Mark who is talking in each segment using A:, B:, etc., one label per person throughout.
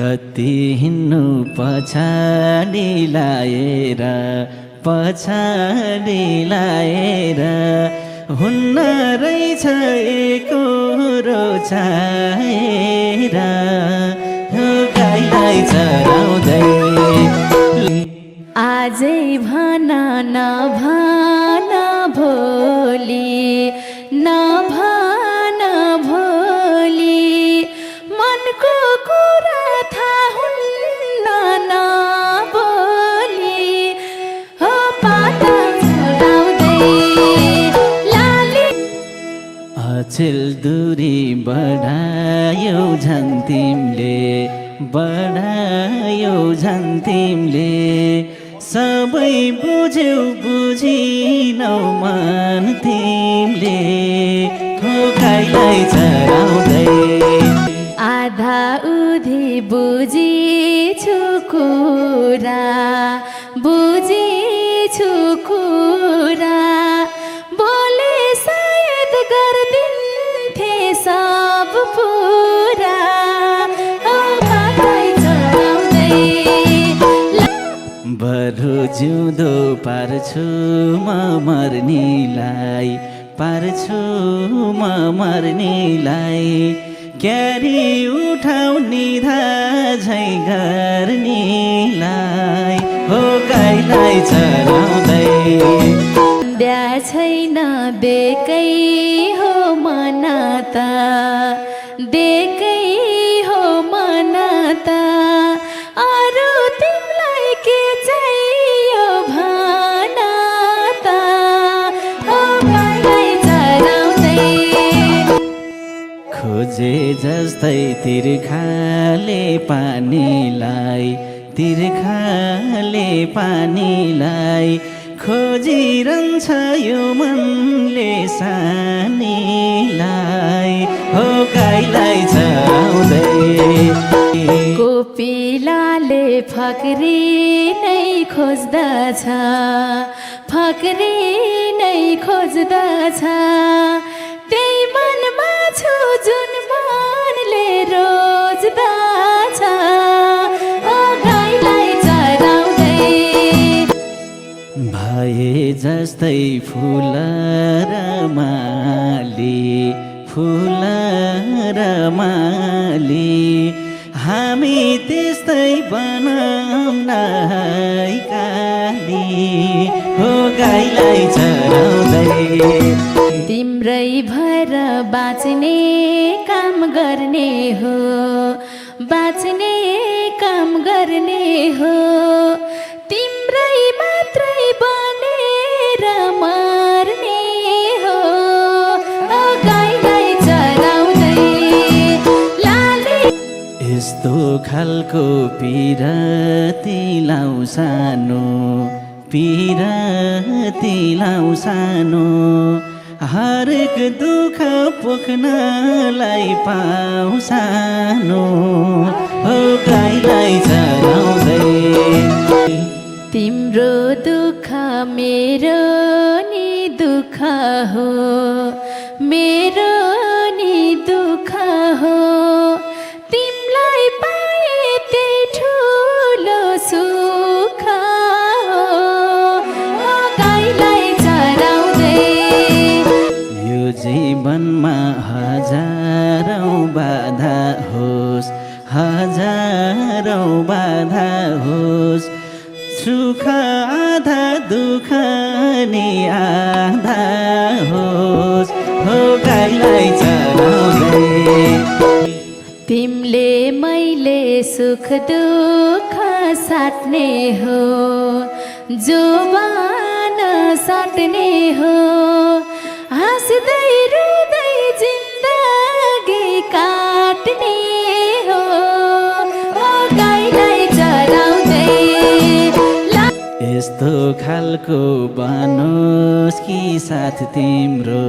A: कति हिँड्नु पछाडि लाएर हुन्न रहेछ एकोरो छाएर गाईलाई चराउँदै
B: आजै भन नभन भोलि मनको कुरा थाहा हुन्न नबोली हो पाता चढाउँदै लाली
A: अचेल दूरी बढायो झन् तिमीले सबै बुझ्यौ बुझिनौ मन तिमीले हो गाईलाई चराउँदै
B: आधा उधी बुझिछु कुरा बोले सायद गर्दिन्थे सब पुरा
A: बरु जिउँदो पार्छु म मर्नीलाई क्यारी उठाउने झै गर्नीलाई हो गाईलाई चराउँदै
B: द्या छैन बेकै हो मनता अरू तिमीलाई के चाहियो भन त हो गाईलाई चराउँदै
A: खोजे जस्तै तिर्खाले पानीलाई खोजिरहन्छ यो मनले सानीलाई हो गाईलाई चराउँदै
B: कोपिलाले फक्री नै खोज्दछ त्यही मनमा छु जुन मनले रोज्दछ ओ गाईलाई चराउँदै
A: भए जस्तै फुल र माली हामी त्यस्तै बनाऊँ न है काली हो गाईलाई चराउँदै
B: तिम्रै भएर बाँच्ने काम गर्ने हो तिम्रै मात्रै बनेर मर्ने हो ओ गाईलाई चराउँदै लाली
A: यस्तो खालको पिरती लाउ सानो हरेक दुःख पोख्नलाई पाउ सानो हो गाईलाई चराउँदै
B: तिम्रो दुःख मेरो नि दुःख हो तिमीलाई पाए त्यही ठुलो सुख हो गाईलाई चराउँदै
A: यो जीवनमा हजारौँ बाधा होस् सुख आधा दुःख नि आधा होस् हो गाईलाई चराउँदै
B: तिमीले मैले सुख दुःख साट्ने हो जोबान साट्ने हो हाँस्दै रुँदै जिन्दगी काट्ने हो गाईलाई चराउँदै
A: यस्तो खालको बनोस् कि साथ तिम्रो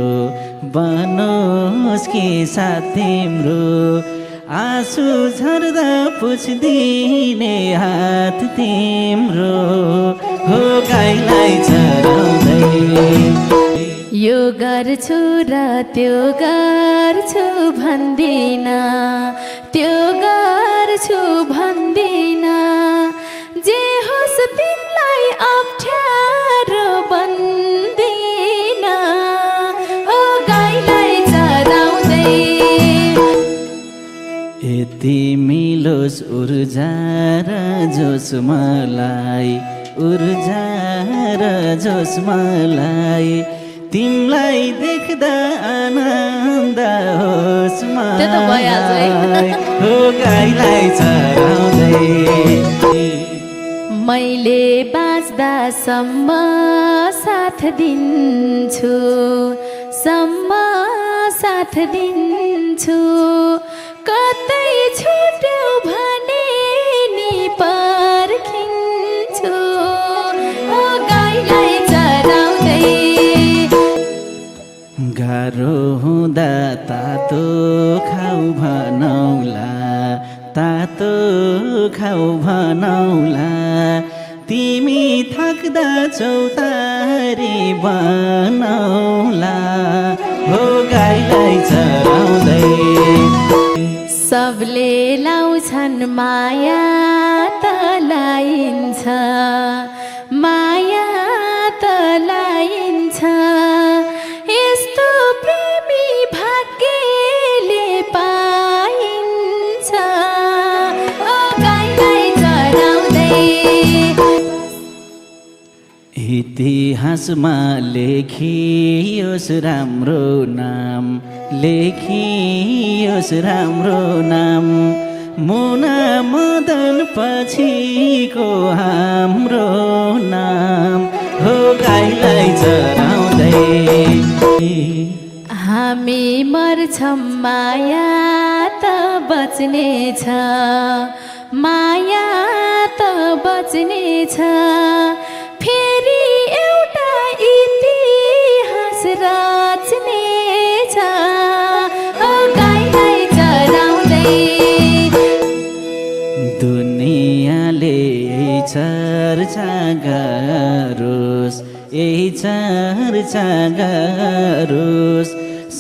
A: आँसु झर्दा पुछ्दिने हात तिम्रो हो गाईलाई चराउँदै
B: यो गर्छु र त्यो गर्छु भन्दिन त्यो गर्छु
A: यति मिलोस् ऊर्जा र जोस मलाई ऊर्जा र जोस मलाई तिमीलाई देख्दा आनन्द होस्
B: त्यो त भइहाल्छ है।
A: मलाई हो गाईलाई चराउँदै
B: मैले बाँच्दासम्म साथ दिन्छु साथ दिन्छु कतै छुट्यो भने नि पर्खिन्छु ओ गाईलाई चराउँदै
A: गाह्रो हुँदा तातो खाऊ भनौला तातो खाऊ भनौला तिमी थाक्दा चौतारी बनाउला हो गाईलाई चराउँदै
B: सबले लाउँछन् माया त लाइन्छ माया त लाइन्छ यस्तो प्रेमी भाग्यले पाइन्छ ओ गाईलाई चराउँदै
A: इतिहासमा लेखियोस् राम्रो नाम लेखियोस् राम्रो नाम मुना मदन पछिको हाम्रो नाम हो गाईलाई चराउँदै
B: हामी मर्छौँ माया त बच्नेछ माया त बच्नेछ फेरि एउटा इतिहास रच्नेछ ओ गाईलाई चराउँदै
A: दुनियाँले चर्चा गरोस् यही चर्चा गरोस्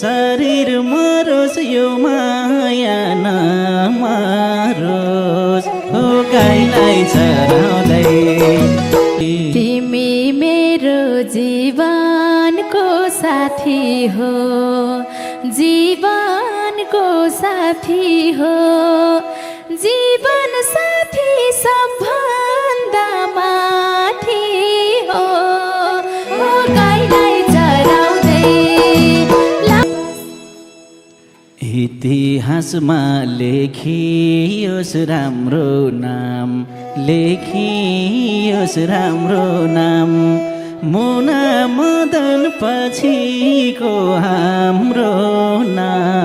A: शरीर मरोस् यो माया नमरोस् हो गाईलाई चराउँदै
B: तिमी मेरो जीवनको साथी हो जीवनको साथी हो जीवन साथी सबभन्दा माथि हो ओ गाईलाई चराउँदै
A: इतिहासमा लेखियोस् राम्रो नाम लेखियोस् राम्रो नाम मुना मदन पछिको हाम्रो नाम